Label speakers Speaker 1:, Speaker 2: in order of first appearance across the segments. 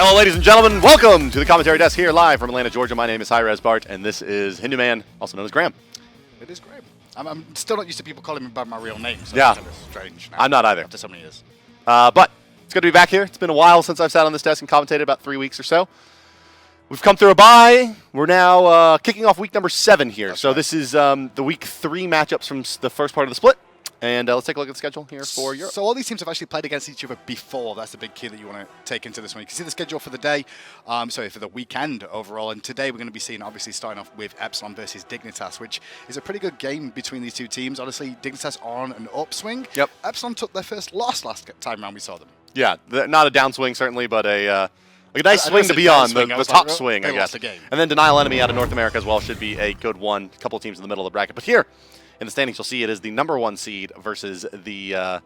Speaker 1: Hello, ladies and gentlemen. Welcome to the commentary desk here live from Atlanta, Georgia. My name is hi-rez Bart, and this is Hindu Man, also known as Graham.
Speaker 2: It is Graham. I'm still not used to people calling me by my real name, so
Speaker 1: yeah.
Speaker 2: it's kind of strange now.
Speaker 1: I'm not either.
Speaker 2: After so many years.
Speaker 1: But it's good to be back here. It's been a while since I've sat on this desk and commentated, about 3 weeks or so. We've come through a bye. We're now kicking off week number 7 here.
Speaker 2: That's
Speaker 1: so
Speaker 2: right.
Speaker 1: This is the week 3 matchups from the first part of the split. And let's take a look at the schedule here for Europe.
Speaker 2: So all these teams have actually played against each other before. That's the big key that you want to take into this one. You can see the schedule for the day, for the weekend overall. And today we're going to be seeing, obviously, starting off with Epsilon versus Dignitas, which is a pretty good game between these two teams. Honestly, Dignitas on an upswing.
Speaker 1: Yep.
Speaker 2: Epsilon took their first loss last time around we saw them.
Speaker 1: Yeah, not a downswing, certainly, but a nice swing to be on, the top swing, I guess. And then Denial Enemy out of North America as well should be a good one. A couple of teams in the middle of the bracket. But here, in the standings, you'll see it is the number 1 seed versus the, not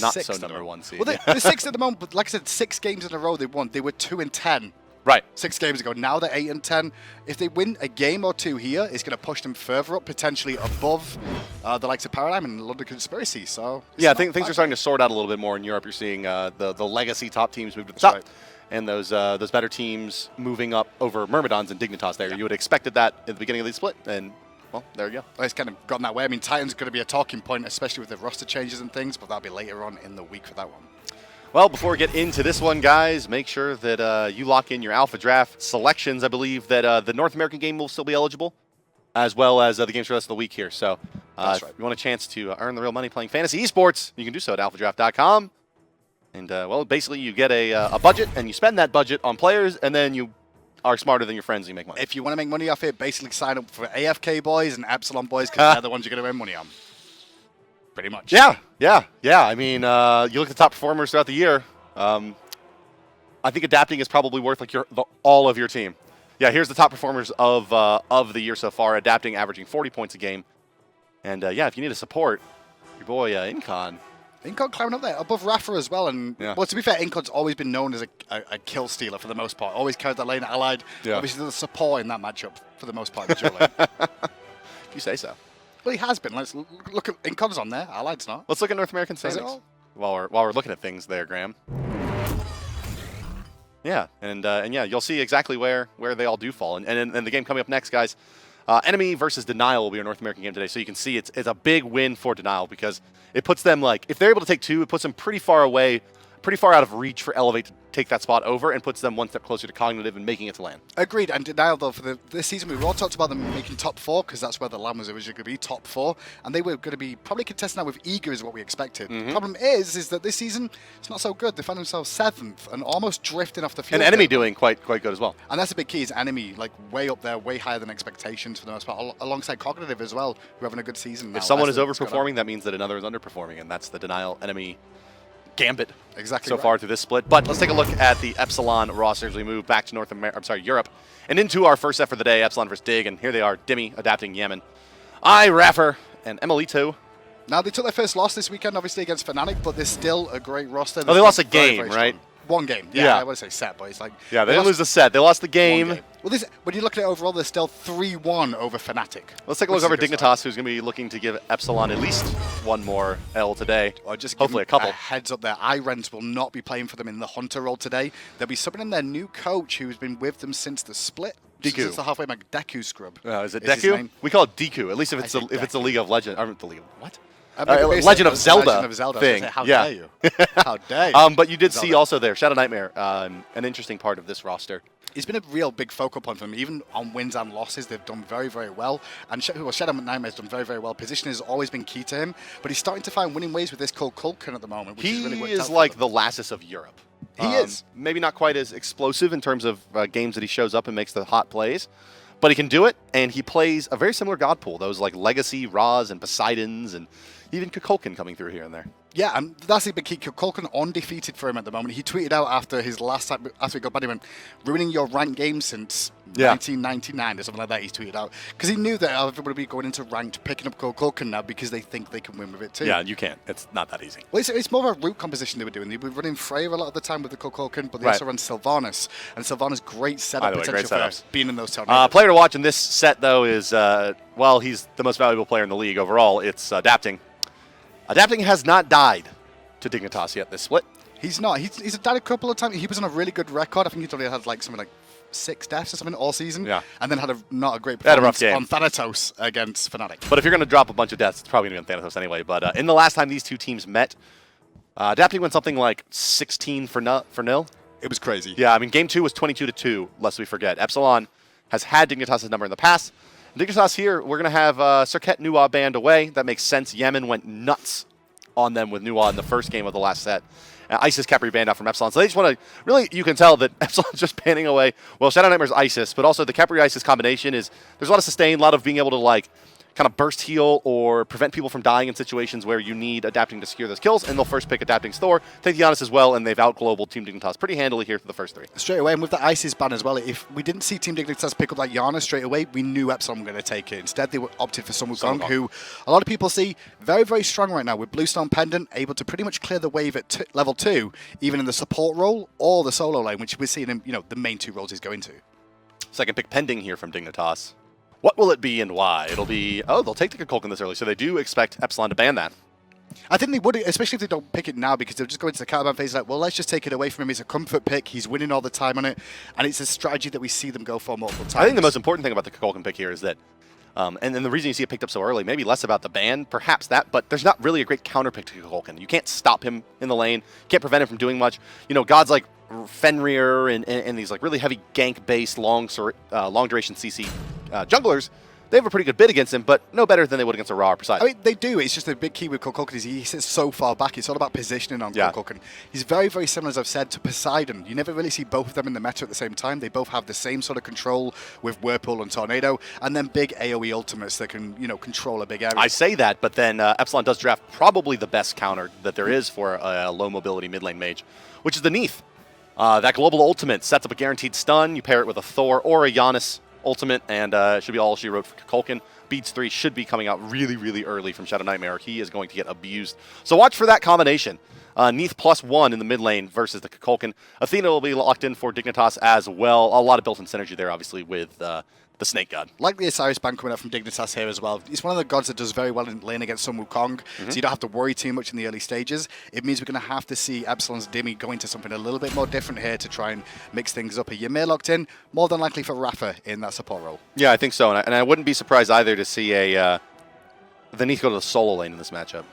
Speaker 1: so number 1 seed.
Speaker 2: Well, they're 6th at the moment, but like I said, 6 games in a row they won. They were 2-10.
Speaker 1: Right.
Speaker 2: 6 games ago. Now they're 8-10. If they win a game or 2 here, it's going to push them further up, potentially above the likes of Paradigm and London Conspiracy. So
Speaker 1: yeah, I think things are starting to sort out a little bit more in Europe. You're seeing the legacy top teams move to the top. Right. And those better teams moving up over Myrmidons and Dignitas there. Yeah. You would have expected that at the beginning of the split, and well, there you go.
Speaker 2: Well, it's kind of gone that way. I mean, Titan's going to be a talking point, especially with the roster changes and things, but that'll be later on in the week for that one.
Speaker 1: Well, before we get into this one, guys, make sure that you lock in your Alpha Draft selections. I believe that the North American game will still be eligible, as well as the games for the rest of the week here. So if you want a chance to earn the real money playing fantasy esports, you can do so at alphadraft.com. And, well, basically you get a budget, and you spend that budget on players, and then you are smarter than your friends and you make money.
Speaker 2: If you want to make money off it, basically sign up for AFK boys and Epsilon boys, because they're the ones you're going to earn money on. Pretty much.
Speaker 1: Yeah. I mean, you look at the top performers throughout the year. I think adapting is probably worth like all of your team. Yeah, here's the top performers of the year so far. Adapting, averaging 40 points a game. And yeah, if you need a support, your boy Incon.
Speaker 2: Incon climbing up there, above iRaffer as well. And well, to be fair, Incon's always been known as a kill stealer for the most part. Always carried the lane allied. Yeah. Obviously, the support in that matchup for the most part. The dual lane.
Speaker 1: If you say so.
Speaker 2: Well, he has been. Let's look at Incon's on there. Allied's not.
Speaker 1: Let's look at North American standings while we're looking at things there, Graham. Yeah, and yeah, you'll see exactly where they all do fall. And the game coming up next, guys. Enemy versus Denial will be our North American game today. So you can see it's a big win for Denial because it puts them, like, if they're able to take 2, it puts them pretty far away, pretty far out of reach for Elevate to take that spot over, and puts them one step closer to Cognitive and making it to LAN. Agreed.
Speaker 2: And Denial, though, for this season, we all talked about them making top 4 because that's where the LAN was originally going to be, top 4. And they were going to be probably contesting that with Eager is what we expected. The problem is that this season, it's not so good. They found themselves 7th and almost drifting off the field.
Speaker 1: And Enemy doing quite good as well.
Speaker 2: And that's the big key is Enemy, like, way up there, way higher than expectations for the most part, alongside Cognitive as well, who are having a good season now.
Speaker 1: If someone is overperforming, that means that another is underperforming, and that's the Denial Enemy gambit so far through this split. But let's take a look at the Epsilon roster as we move back to Europe, and into our first set for the day, Epsilon versus Dig, and here they are, Dimi adapting Yammyn, iRaffer, and emilitoo.
Speaker 2: Now, they took their first loss this weekend, obviously, against Fnatic, but they're still a great roster.
Speaker 1: Oh, they lost a game, right?
Speaker 2: One game. Yeah, I want to say set, but it's like...
Speaker 1: Yeah, they didn't lose the set. They lost the game.
Speaker 2: Well, when you look at it overall, they're still 3-1 over Fnatic.
Speaker 1: Let's take a look over Dignitas, who's going to be looking to give Epsilon at least one more L today.
Speaker 2: Or just
Speaker 1: hopefully a couple.
Speaker 2: Heads up there. iRaffer will not be playing for them in the Hunter role today. They'll be subbing in their new coach, who's been with them since the split. Since the halfway mark, DekuScrub.
Speaker 1: Is it Deku? We call it Deku, at least if it's a League of Legends. What? Legend of Zelda thing.
Speaker 2: How dare you? How dare you?
Speaker 1: But you did see also there, ShadowNightmare, an interesting part of this roster.
Speaker 2: It's been a real big focal point for them. Even on wins and losses, they've done very, very well. And ShadowNightmare has done very, very well. Positioning has always been key to him. But he's starting to find winning ways with this Kukulkan at the moment, which is really worked out.
Speaker 1: He is like the Lassus of Europe.
Speaker 2: He is.
Speaker 1: Maybe not quite as explosive in terms of games that he shows up and makes the hot plays. But he can do it, and he plays a very similar god pool. Those like Legacy, Raz, and Poseidons, and even Kukulkan coming through here and there.
Speaker 2: Yeah, and that's the big key. Kukulkan undefeated for him at the moment. He tweeted out after his last time, after he got banned, he went, ruining your ranked game since 1999 or something like that, he tweeted out. Because he knew that everybody would be going into ranked, picking up Kukulkan now because they think they can win with it too.
Speaker 1: Yeah, you can't. It's not that easy.
Speaker 2: Well, it's more of a route composition they were doing. They were running Freya a lot of the time with the Kukulkan, but they also run Sylvanas. And Sylvanas' great setup potential for being in those tornadoes.
Speaker 1: Player to watch in this set, though, is, well, he's the most valuable player in the league overall. It's Adapting. Adapting has not died to Dignitas yet this split.
Speaker 2: He's not. He's died a couple of times. He was on a really good record. I think he's only had like something like 6 deaths or something all season.
Speaker 1: Yeah.
Speaker 2: And then had not a great
Speaker 1: Had a
Speaker 2: performance
Speaker 1: rough game
Speaker 2: on Thanatos against Fnatic.
Speaker 1: But if you're going to drop a bunch of deaths, it's probably going to be on Thanatos anyway. But in the last time these two teams met, Adapting went something like 16 for nil.
Speaker 2: It was crazy.
Speaker 1: Yeah, I mean, game 2 was 22-2, lest we forget. Epsilon has had Dignitas' number in the past. Dignitas here, we're going to have Circuit Nuwa banned away. That makes sense. Yammyn went nuts on them with Nuwa in the first game of the last set. Isis Capri banned out from Epsilon. So they just want to, really, you can tell that Epsilon's just banning away, well, ShadowNightmare's Isis, but also the Capri-Isis combination is, there's a lot of sustain, a lot of being able to, like, kind of burst heal or prevent people from dying in situations where you need Adapting to secure those kills, and they'll first pick Adapting's Thor, take the Janus as well, and they've out-global Team Dignitas pretty handily here for the first 3.
Speaker 2: Straight away, and with the Isis ban as well, if we didn't see Team Dignitas pick up that Janus straight away, we knew Epsilon were going to take it. Instead, they opted for some Wukong, who a lot of people see very, very strong right now with Bluestone Pendant, able to pretty much clear the wave at level 2, even in the support role or the solo lane, which we're seeing him, the main 2 roles he's going to.
Speaker 1: Second pick pending here from Dignitas. What will it be and why? It'll be, oh, they'll take the Kukulkan this early, so they do expect Epsilon to ban that.
Speaker 2: I think they would, especially if they don't pick it now, because they'll just go into the counterban phase like, well, let's just take it away from him. It's a comfort pick. He's winning all the time on it, and it's a strategy that we see them go for multiple times.
Speaker 1: I think the most important thing about the Kukulkan pick here is that, and the reason you see it picked up so early, maybe less about the ban, perhaps that, but there's not really a great counter pick to Kukulkan. You can't stop him in the lane, can't prevent him from doing much. Gods like Fenrir and these like really heavy gank-based long duration CC junglers, they have a pretty good bid against him, but no better than they would against a Raw or Poseidon.
Speaker 2: I mean, they do. It's just a big key with Kukulkan is he sits so far back. It's all about positioning on Kukulkan. He's very, very similar, as I've said, to Poseidon. You never really see both of them in the meta at the same time. They both have the same sort of control with Whirlpool and Tornado, and then big AoE ultimates that can, control a big area.
Speaker 1: I say that, but then Epsilon does draft probably the best counter that there is for a low mobility mid lane mage, which is the Neith. That global ultimate sets up a guaranteed stun. You pair it with a Thor or a Janus ultimate, and it should be all she wrote for Kukulkan. Beats 3 should be coming out really, really early from ShadowNightmare. He is going to get abused. So watch for that combination. Neith +1 in the mid lane versus the Kukulkan. Athena will be locked in for Dignitas as well. A lot of built-in synergy there, obviously, with the Snake God.
Speaker 2: Like the Osiris ban coming out from Dignitas here as well. It's one of the gods that does very well in lane against some Wukong, so you don't have to worry too much in the early stages. It means we're going to have to see Epsilon's Dimi go into something a little bit more different here to try and mix things up. A Ymir locked in, more than likely for iRaffer in that support role.
Speaker 1: Yeah, I think so, and I wouldn't be surprised either to see the Neith go to the solo lane in this matchup.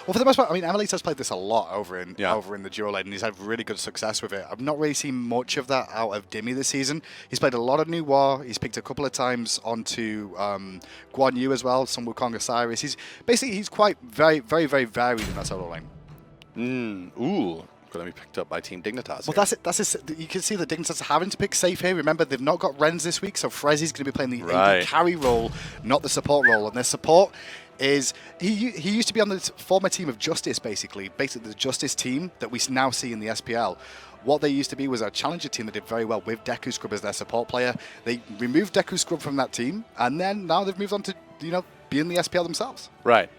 Speaker 2: Well, for the most part, I mean, emilitoo's played this a lot over in the duo lane, and he's had really good success with it. I've not really seen much of that out of Dimi this season. He's played a lot of New War. He's picked a couple of times onto Guan Yu as well, some Wukong Osiris. He's quite very, very, very varied in that solo lane.
Speaker 1: Ooh. Going to be picked up by Team Dignitas.
Speaker 2: Well, that's it. You can see the Dignitas are having to pick safe here. Remember, they've not got Renz this week, so FrezzOO's going to be playing the AD carry role, not the support role. And their support is he used to be on the former team of Justice, basically the Justice team that we now see in the SPL. What they used to be was a challenger team that did very well with DekuScrub as their support player. They removed DekuScrub from that team, and then now they've moved on to being the SPL themselves.
Speaker 1: Right.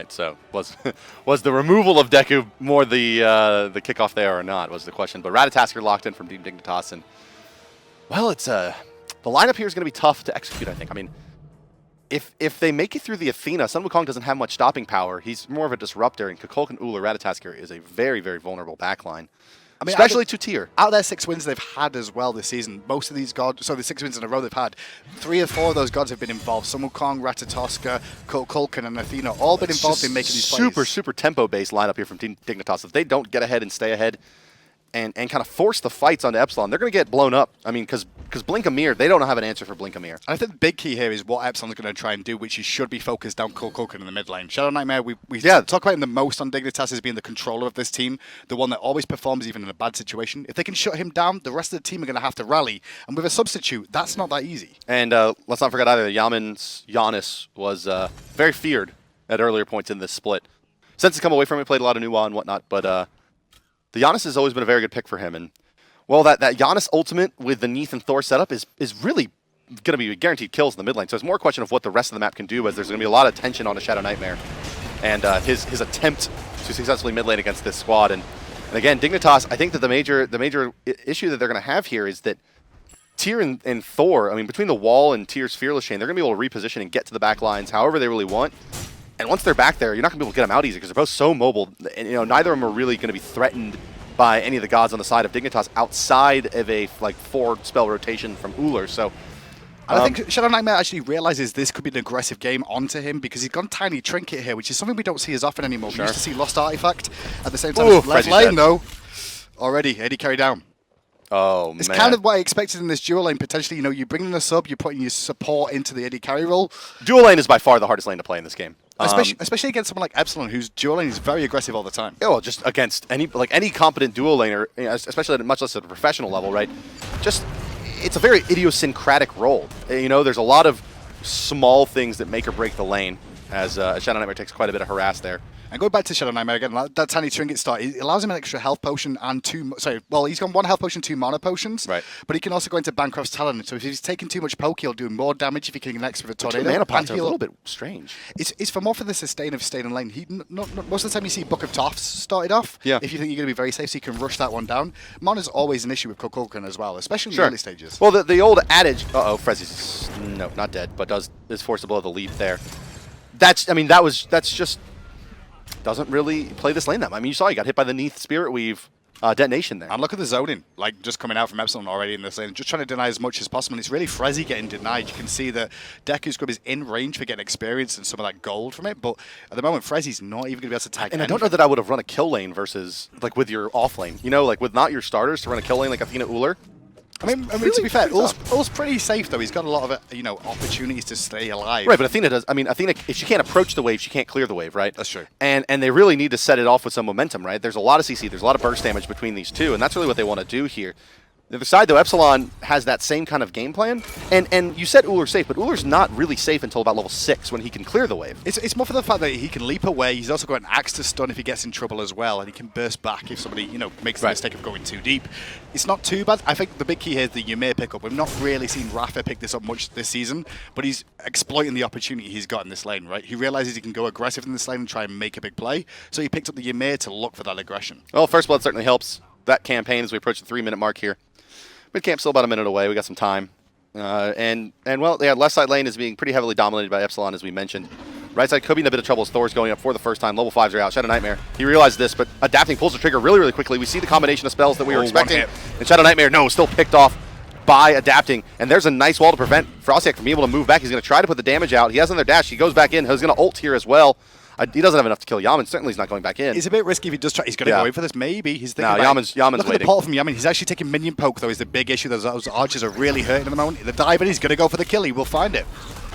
Speaker 1: So was the removal of Deku more the kickoff there or not was the question. But Ratatoskr locked in from Team Dignitas, and well, it's the lineup here is going to be tough to execute. I think. I mean, if they make it through the Athena, Sun Wukong doesn't have much stopping power. He's more of a disruptor, and Kukulkan, Ullr, Ratatoskr is a very, very vulnerable backline. I mean, especially to tier.
Speaker 2: Out of their 6 wins they've had as well this season, most of these gods, so the 6 wins in a row they've had, 3 or 4 of those gods have been involved. Sun Wukong, Ratatoskr, Kukulkan, and Athena all been involved in making these plays. Super
Speaker 1: tempo-based lineup here from Team Dignitas. If they don't get ahead and stay ahead and kind of force the fights onto Epsilon, they're going to get blown up. I mean, because Blink Ymir, they don't have an answer for Blink Ymir.
Speaker 2: I think the big key here is what Epsilon's going to try and do, which is should be focused down Kukulkan in the mid lane. ShadowNightmare, we talk about him the most on Dignitas as being the controller of this team, the one that always performs even in a bad situation. If they can shut him down, the rest of the team are going to have to rally. And with a substitute, that's not that easy.
Speaker 1: And let's not forget either, that Yammyn's Janus was very feared at earlier points in this split. Since he's come away from it, played a lot of Nuwa and whatnot, but the Janus has always been a very good pick for him. And well, that Janus ultimate with the Neith and Thor setup is really going to be guaranteed kills in the mid lane. So it's more a question of what the rest of the map can do, as there's going to be a lot of tension on a ShadowNightmare and his attempt to successfully mid lane against this squad. And again, Dignitas, I think that the major issue that they're going to have here is that Tyr and Thor, I mean, between the wall and Tyr's Fearless Chain, they're going to be able to reposition and get to the back lines however they really want. And once they're back there, you're not going to be able to get them out easy because they're both so mobile. And neither of them are really going to be threatened by any of the gods on the side of Dignitas outside of a like 4-spell rotation from Ullr. So
Speaker 2: I think ShadowNightmare actually realizes this could be an aggressive game onto him because he's gone Tiny Trinket here, which is something we don't see as often anymore.
Speaker 1: Sure.
Speaker 2: We used to see Lost Artifact at the same time.
Speaker 1: Ooh,
Speaker 2: Left lane, though, already AD carry down.
Speaker 1: Oh,
Speaker 2: it's
Speaker 1: man.
Speaker 2: kind of what I expected in this dual lane, potentially. You know, you bring in a sub, you're putting your support into the AD carry role.
Speaker 1: Dual lane is by far the hardest lane to play in this game.
Speaker 2: Especially against someone like Epsilon, whose dual lane is very aggressive all the time.
Speaker 1: Yeah, well, just against any competent dual laner, you know, especially at much less at a professional level, right? Just, it's a very idiosyncratic role. You know, there's a lot of small things that make or break the lane, as ShadowNightmare takes quite a bit of harass there.
Speaker 2: And going back to ShadowNightmare again, that Tiny Trinket start, it allows him an extra health potion and he's got 1 health potion, 2 mana potions.
Speaker 1: Right.
Speaker 2: But he can also go into Bancroft's Talon. So if he's taking too much poke, he'll do more damage if he can connect with a tornado.
Speaker 1: Mana pots are a little bit strange.
Speaker 2: It's for more for the sustain of staying in lane. Most of the time you see Book of Toffs started off.
Speaker 1: Yeah.
Speaker 2: If you think you're going to be very safe, so you can rush that one down. Mana's always an issue with Kukulkan as well, especially in the early stages.
Speaker 1: Well, the old adage, FrezzOO's not dead, but is forced to blow the lead there. That's just doesn't really play this lane that much. I mean, you saw he got hit by the Neith Spirit Weave detonation there.
Speaker 2: And look at the zoning, like just coming out from Epsilon already in this lane, just trying to deny as much as possible. And it's really FrezzOO getting denied. You can see that DekuScrub is in range for getting experience and some of that gold from it, but at the moment, FrezzOO's not even going to be able to tag.
Speaker 1: And I don't know that I would have run a kill lane versus, like, with your off lane. You know, like, with not your starters to run a kill lane like Athena Ullr.
Speaker 2: I mean, to be fair, Ullr's pretty safe though. He's got a lot of opportunities to stay alive.
Speaker 1: Right, but Athena does. I mean, Athena, if she can't approach the wave, she can't clear the wave, right?
Speaker 2: That's true.
Speaker 1: And they really need to set it off with some momentum, right? There's a lot of CC, there's a lot of burst damage between these two, and that's really what they want to do here. The other side, though, Epsilon has that same kind of game plan. And you said Ullr's safe, but Ullr's not really safe until about level 6 when he can clear the wave.
Speaker 2: It's more for the fact that he can leap away. He's also got an axe to stun if he gets in trouble as well, and he can burst back if somebody makes the mistake of going too deep. It's not too bad. I think the big key here is the Ymir pickup. We've not really seen iRaffer pick this up much this season, but he's exploiting the opportunity he's got in this lane, right? He realizes he can go aggressive in this lane and try and make a big play, so he picked up the Ymir to look for that aggression.
Speaker 1: Well, First Blood certainly helps that campaign as we approach the 3-minute mark here. Mid camp's still about a minute away. We got some time. Left side lane is being pretty heavily dominated by Epsilon, as we mentioned. Right side could be in a bit of trouble as Thor's going up for the first time. Level 5s are out. ShadowNightmare, he realized this, but adapting pulls the trigger really, really quickly. We see the combination of spells that we were expecting. And ShadowNightmare, still picked off by adapting. And there's a nice wall to prevent FrostiaK from being able to move back. He's going to try to put the damage out. He has another dash. He goes back in. He's going to ult here as well. He doesn't have enough to kill Yammyn. Certainly he's not going back in.
Speaker 2: It's a bit risky if he does try. He's going to go in for this, maybe. He's thinking
Speaker 1: Yammyn's
Speaker 2: look
Speaker 1: waiting.
Speaker 2: At the portal from Yammyn. He's actually taking minion poke, though, is the big issue. Those archers are really hurting at the moment. The dive, he's going to go for the kill. He will find it.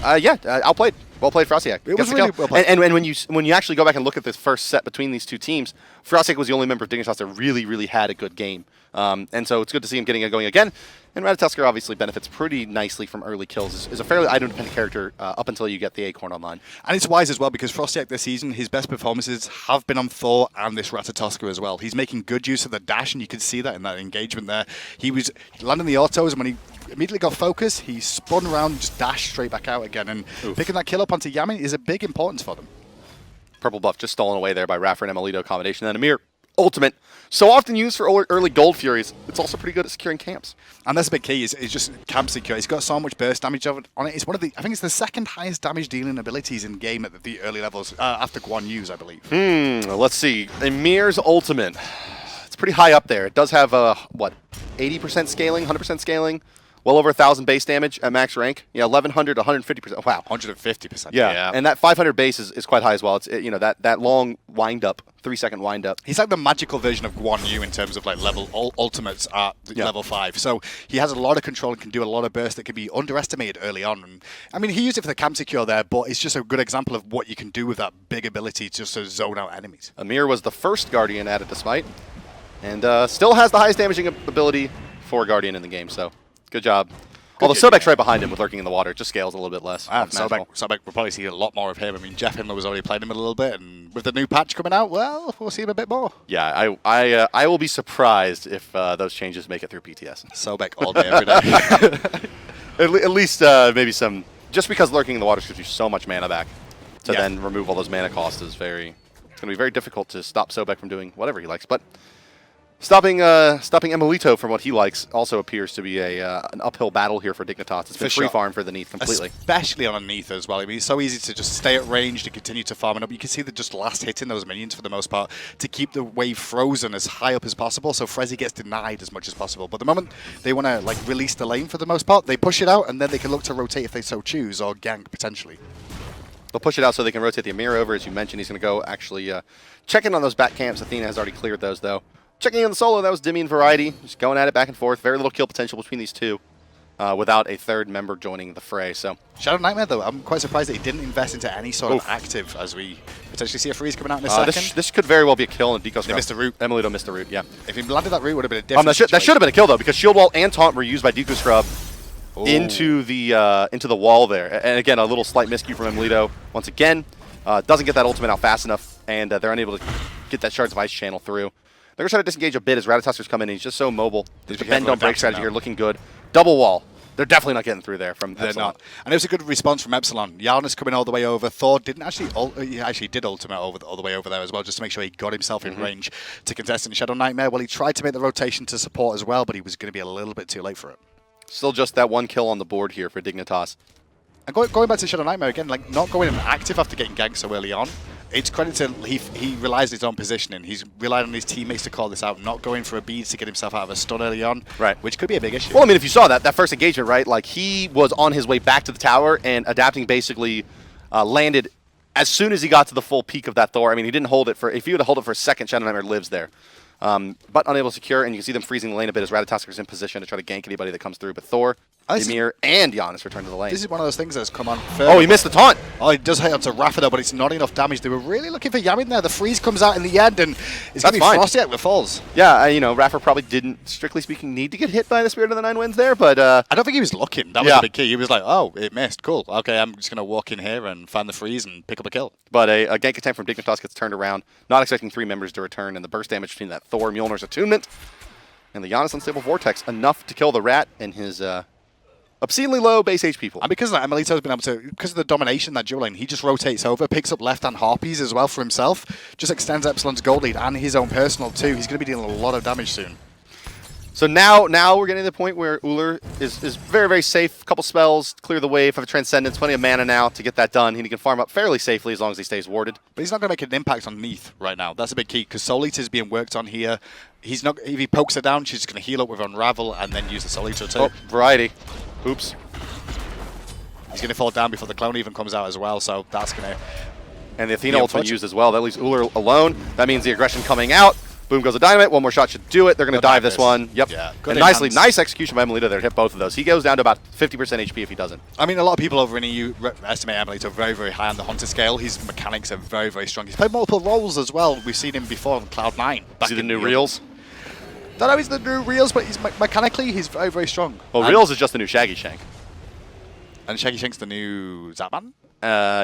Speaker 1: Outplayed. Well played, FrostiaK.
Speaker 2: It was really well played.
Speaker 1: And when you actually go back and look at this first set between these two teams, FrostiaK was the only member of Dignitas that really, really had a good game. And so it's good to see him getting it going again. And Ratatoskr obviously benefits pretty nicely from early kills. Is a fairly item-dependent character up until you get the Acorn online.
Speaker 2: And it's wise as well because FrostiaK this season, his best performances have been on Thor and this Ratatoskr as well. He's making good use of the dash, and you can see that in that engagement there. He was landing the autos, and when he immediately got focus, he spun around and just dashed straight back out again. And picking that kill up onto Yammyn is a big importance for them.
Speaker 1: Purple buff just stolen away there by iRaffer and emilitoo combination. And Ymir, ultimate. So often used for early gold furies. It's also pretty good at securing camps. And
Speaker 2: that's a big key, is just camp secure. He's got so much burst damage on it. It's one of I think it's the second highest damage dealing abilities in game at the early levels, after Guan Yu's, I believe.
Speaker 1: Let's see. Ymir's ultimate. It's pretty high up there. It does have, 80% scaling, 100% scaling. Well over 1,000 base damage at max rank. 1,100, 150%. Wow.
Speaker 2: 150%.
Speaker 1: Yeah. And that 500 base is quite high as well. It's that long wind up, 3-second wind up.
Speaker 2: He's like the magical version of Guan Yu in terms of like level ultimates at level 5. So he has a lot of control and can do a lot of burst that can be underestimated early on. And I mean, he used it for the camp secure there, but it's just a good example of what you can do with that big ability just to zone out enemies.
Speaker 1: Ymir was the first Guardian added to Smite, and still has the highest damaging ability for Guardian in the game. So. Good job. Although Sobek's right behind him with Lurking in the Water. It just scales a little bit less.
Speaker 2: Sobek, we'll probably see a lot more of him. I mean, Jeff Hindler was already playing him a little bit, and with the new patch coming out, well, we'll see him a bit more.
Speaker 1: Yeah, I will be surprised if those changes make it through PTS.
Speaker 2: Sobek all day, every day.
Speaker 1: At least maybe some... Just because Lurking in the Water gives you so much mana back, to then remove all those mana costs is very... It's going to be very difficult to stop Sobek from doing whatever he likes, but... Stopping emilitoo from what he likes also appears to be an uphill battle here for Dignitas. It's been free farm for the Neith completely.
Speaker 2: Especially on a Neith as well. I mean, it's so easy to just stay at range to continue to farm it up. You can see they're just last hitting those minions for the most part to keep the wave frozen as high up as possible, so FrezzOO gets denied as much as possible. But the moment they want to like release the lane for the most part, they push it out and then they can look to rotate if they so choose, or gank potentially.
Speaker 1: They'll push it out so they can rotate the Ymir over. As you mentioned, he's going to go actually check in on those back camps. Athena has already cleared those, though. Checking in the solo, that was Dimi and Variety. Just going at it back and forth. Very little kill potential between these two without a third member joining the fray. So
Speaker 2: ShadowNightmare, though, I'm quite surprised that he didn't invest into any sort of active, as we potentially see a freeze coming out in a second.
Speaker 1: This could very well be a kill in DekuScrub.
Speaker 2: They missed the root.
Speaker 1: emilitoo missed the root, yeah.
Speaker 2: If he landed that root, it would have been a different
Speaker 1: that should have been a kill, though, because Shield Wall and Taunt were used by DekuScrub into the wall there. And again, a little slight miscue from emilitoo. Once again, doesn't get that ultimate out fast enough, and they're unable to get that Shards of Ice channel through. They're going to try to disengage a bit as Ratatoskrs come in, and he's just so mobile. The bend don't break strategy here looking good. Double wall. They're definitely not getting through there from Epsilon.
Speaker 2: They're not. And it was a good response from Epsilon. Janus coming all the way over. Thor didn't actually... he actually did ultimate all the way over there as well, just to make sure he got himself in range to contest in ShadowNightmare. Well, he tried to make the rotation to support as well, but he was going to be a little bit too late for it.
Speaker 1: Still just that one kill on the board here for Dignitas.
Speaker 2: And going back to ShadowNightmare again, like not going in active after getting ganked so early on. It's credit to he realized his own positioning. He's relied on his teammates to call this out, not going for a bead to get himself out of a stun early on,
Speaker 1: right? Which
Speaker 2: could be a big issue.
Speaker 1: Well, I mean, if you saw that first engagement, right? Like he was on his way back to the tower and adapting basically landed as soon as he got to the full peak of that Thor. I mean, he didn't hold it for. If he would have held it for a second, ShadowNightmare lives there. But unable to secure, and you can see them freezing the lane a bit as Ratatoskr in position to try to gank anybody that comes through. But Thor, Ymir, and Janus return to the lane.
Speaker 2: This is one of those things that's come on
Speaker 1: further. Oh, he missed the taunt!
Speaker 2: Oh, he does hit onto Raffer though, but it's not enough damage. They were really looking for Yammyn there. The freeze comes out in the end, and it's going to be FrostiaK that falls.
Speaker 1: Yeah, you know, Raffer probably didn't, strictly speaking, need to get hit by the Spirit of the Nine Winds there, but...
Speaker 2: I don't think he was looking. That was the big key. He was like, oh, it missed. Cool. Okay, I'm just going to walk in here and find the freeze and pick up a kill.
Speaker 1: But a gank attempt from Dignitas gets turned around, not expecting 3 members to return, and the burst damage between that Thor, Mjolnir's attunement, and the Janus Unstable Vortex, enough to kill the Rat and his obscenely low base HP pool.
Speaker 2: And because of that, emilitoo's been able to, because of the domination that dual lane, he just rotates over, picks up left-hand Harpies as well for himself, just extends Epsilon's gold lead and his own personal too. He's going to be dealing a lot of damage soon. So
Speaker 1: now we're getting to the point where Ullr is very, very safe. Couple spells, clear the wave, have a Transcendence, plenty of mana now to get that done. And he can farm up fairly safely as long as he stays warded.
Speaker 2: But he's not going to make an impact on Neith right now. That's a big key, because Soul Eater is being worked on here. He's not. If he pokes her down, she's just going to heal up with Unravel and then use the Soul Eater too.
Speaker 1: Oh, Variety. Oops.
Speaker 2: He's going to fall down before the clone even comes out as well, so that's going to...
Speaker 1: And the Athena ultimate used as well. That leaves Ullr alone. That means the aggression coming out. Boom goes the dynamite. One more shot should do it. They're going to dive this one. Yep. Yeah, and nice execution by emilitoo there to hit both of those. He goes down to about 50% HP if he doesn't.
Speaker 2: I mean, a lot of people over in EU estimate emilitoo very, very high on the Hunter scale. His mechanics are very, very strong. He's played multiple roles as well. We've seen him before on Cloud9.
Speaker 1: See the new Reels?
Speaker 2: Don't know he's the new Reels, but he's mechanically, he's very, very strong.
Speaker 1: Well, Reels is just the new Shaggy Shank.
Speaker 2: And Shaggy Shank's the new Zapman?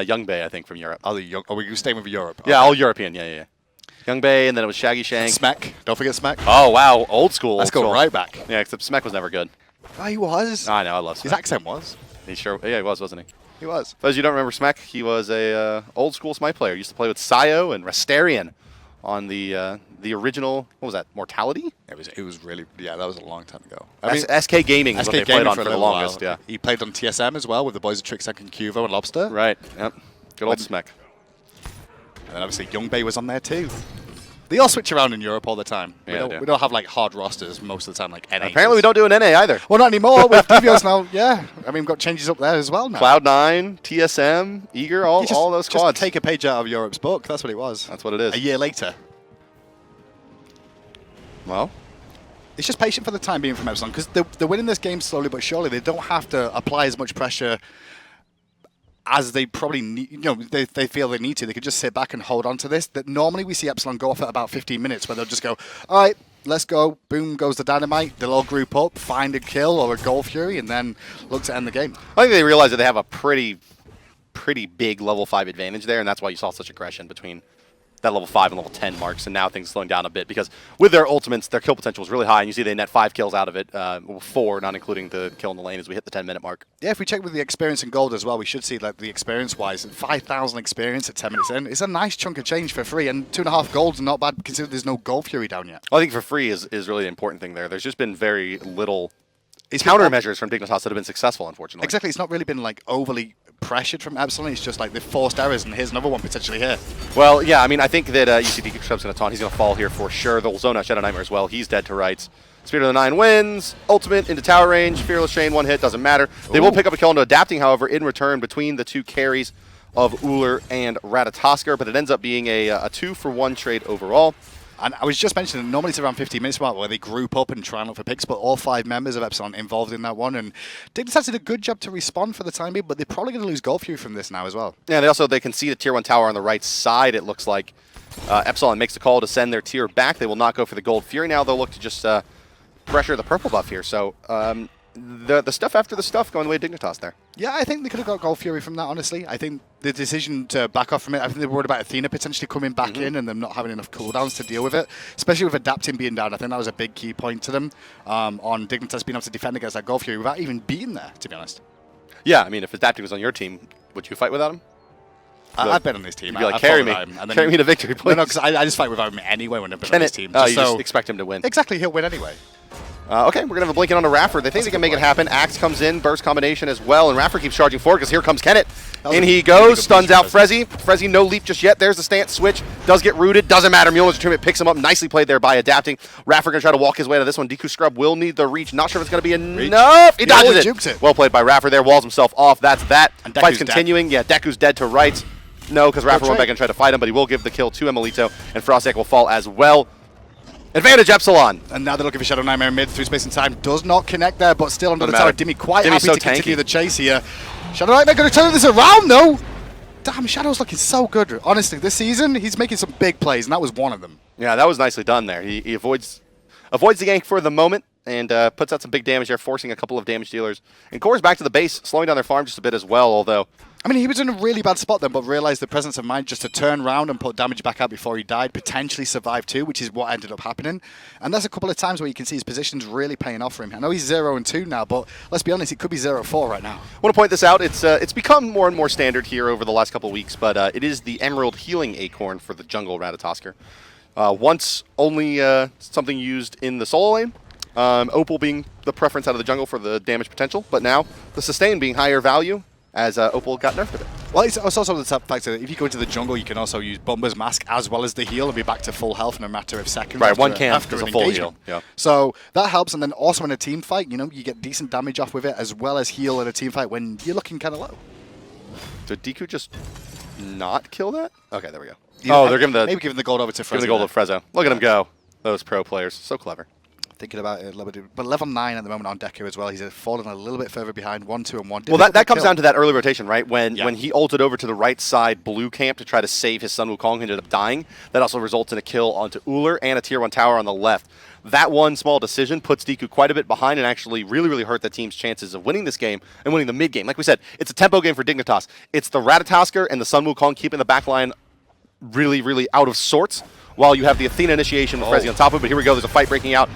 Speaker 1: Young Bay, I think, from Europe.
Speaker 2: Oh, are we staying with Europe?
Speaker 1: Yeah, all European, yeah. Young Bay, and then it was Shaggy Shank.
Speaker 2: Smek. Don't forget Smek.
Speaker 1: Oh, wow. Old school.
Speaker 2: Let's go right back.
Speaker 1: Yeah, except Smek was never good.
Speaker 2: Oh, he was.
Speaker 1: I know, I love Smek.
Speaker 2: His accent was.
Speaker 1: He sure, yeah, he was, wasn't he?
Speaker 2: He was.
Speaker 1: For those of you who don't remember Smek, he was a old school Smite player. He used to play with Sayo and Rastarian on the original, what was that, Mortality?
Speaker 2: It was really, yeah, that was a long time ago.
Speaker 1: I mean, SK Gaming is what they played on for the longest, yeah.
Speaker 2: He played on TSM as well with the boys of Trickstack and Cuvo and Lobster.
Speaker 1: Right, yep. Good old Smek.
Speaker 2: And then obviously Young Bay was on there too. They all switch around in Europe all the time.
Speaker 1: Yeah,
Speaker 2: we don't have like hard rosters most of the time, like NA.
Speaker 1: Apparently we don't do an NA either.
Speaker 2: Well, not anymore. With DVOs now, yeah. I mean, we've got changes up there as well now.
Speaker 1: Cloud9, TSM, Eager, all those squads.
Speaker 2: Just take a page out of Europe's book. That's what it was.
Speaker 1: That's what it is.
Speaker 2: A year later.
Speaker 1: Well,
Speaker 2: it's just patient for the time being from Epsilon, because they're winning this game slowly but surely. They don't have to apply as much pressure as they probably need, they feel they need to. They could just sit back and hold on to this. That normally we see Epsilon go off at about 15 minutes where they'll just go, all right, let's go. Boom goes the dynamite. They'll all group up, find a kill or a goal fury, and then look to end the game.
Speaker 1: I think they realize that they have a pretty big level 5 advantage there, and that's why you saw such aggression between that level 5 and level 10 marks, and now things slowing down a bit because with their ultimates, their kill potential is really high, and you see they net 5 kills out of it, 4, not including the kill in the lane as we hit the 10-minute mark.
Speaker 2: Yeah, if we check with the experience and gold as well, we should see like the experience-wise, 5,000 experience at 10 minutes in. It's a nice chunk of change for free, and 2.5 gold's not bad considering there's no Gold Fury down yet.
Speaker 1: Well, I think for free is really the important thing there. There's just been very little countermeasures from Dignitas that have been successful, unfortunately.
Speaker 2: Exactly, it's not really been like overly pressured from Epsilon, it's just like the forced errors, and here's another one potentially here.
Speaker 1: Well, yeah, I mean, I think that you see DekuScrub's going to taunt. He's going to fall here for sure. They'll zone out ShadowNightmare as well. He's dead to rights. Spirit of the 9 wins. Ultimate into tower range. Fearless Chain, 1 hit, doesn't matter. They will pick up a kill into adapting, however, in return between the 2 carries of Ullr and Ratatoskr, but it ends up being a 2-for-1 trade overall.
Speaker 2: And I was just mentioning, normally it's around 15 minutes mark where they group up and try and look for picks, but all 5 members of Epsilon involved in that one. And Dignitas did a good job to respond for the time being, but they're probably going to lose Gold Fury from this now as well.
Speaker 1: Yeah, they can see the tier 1 tower on the right side, it looks like. Epsilon makes the call to send their tier back. They will not go for the Gold Fury now. They'll look to just pressure the purple buff here. So the stuff after the stuff going the way of Dignitas there.
Speaker 2: Yeah, I think they could have got Gold Fury from that, honestly. I think the decision to back off from it, I think they were worried about Athena potentially coming back in and them not having enough cooldowns to deal with it, especially with adapting being down. I think that was a big key point to them on Dignitas being able to defend against that Gold Fury without even being there, to be honest.
Speaker 1: Yeah, I mean, if adapting was on your team, would you fight without him?
Speaker 2: I've been on this team.
Speaker 1: You'd be like, carry me. Carry me to victory, please.
Speaker 2: No, because I just fight without him anyway when I've been on this team.
Speaker 1: You just expect him to win.
Speaker 2: Exactly, he'll win anyway.
Speaker 1: Okay, we're going to have a blink in on a iRaffer. They think they can make it happen. Axe comes in, burst combination as well, and iRaffer keeps charging forward because here comes Kenneth. In he goes, stuns out Frezzy. Frezzy no leap just yet. There's the stance switch. Does get rooted. Doesn't matter. Mjolnir's tournament picks him up. Nicely played there by adapting. iRaffer going to try to walk his way to this one. DekuScrub will need the reach. Not sure if it's going to be enough. He dodges it. Well played by iRaffer there. Walls himself off. That's that. And fight's continuing. Yeah, Deku's dead to rights. No, because iRaffer went back and tried to fight him, but he will give the kill to emilitoo, and FrostiaK will fall as well. Advantage Epsilon.
Speaker 2: And now they're looking for ShadowNightmare mid through space and time. Does not connect there, but still under the tower. Dimi quite happy to continue the chase here. ShadowNightmare going to turn this around though. Damn, Shadow's looking so good. Honestly, this season, he's making some big plays, and that was one of them. Yeah,
Speaker 1: that was nicely done there. He avoids the gank for the moment and puts out some big damage there, forcing a couple of damage dealers. And cores back to the base, slowing down their farm just a bit as well, although...
Speaker 2: I mean, he was in a really bad spot then, but realized the presence of mind just to turn around and put damage back out before he died, potentially survive too, which is what ended up happening. And there's a couple of times where you can see his position's really paying off for him. I know he's 0-2 now, but let's be honest, it could be 0-4 right now.
Speaker 1: I want to point this out. It's become more and more standard here over the last couple of weeks, but it is the Emerald Healing Acorn for the jungle Ratatoskr. Once only something used in the solo lane, Opal being the preference out of the jungle for the damage potential, but now the sustain being higher value, as Opal got nerfed a bit.
Speaker 2: Well, it's also the fact that if you go into the jungle, you can also use Bomber's Mask as well as the heal and be back to full health in a matter of seconds.
Speaker 1: Right, one camp is a full heal. Yeah.
Speaker 2: So that helps, and then also in a team fight, you know, you get decent damage off with it as well as heal in a team fight when you're looking kind of low.
Speaker 1: Did Deku just not kill that? Okay, there we go.
Speaker 2: They're giving the gold over to FrezzOO.
Speaker 1: Giving the gold to FrezzOO. Look at him go. Those pro players, so clever.
Speaker 2: Thinking about it a little bit, but level 9 at the moment on Deku as well. He's fallen a little bit further behind, 1, 2, and 1.
Speaker 1: Well, that comes down to that early rotation, right? When he ulted over to the right side blue camp to try to save his son Wukong, ended up dying. That also results in a kill onto Ullr and a tier 1 tower on the left. That one small decision puts Deku quite a bit behind and actually really hurt the team's chances of winning this game and winning the mid game. Like we said, it's a tempo game for Dignitas. It's the Ratatoskr and the Sun Wukong keeping the backline really out of sorts, while you have the Athena initiation with Frezzy on top of it. But here we go, there's a fight breaking out.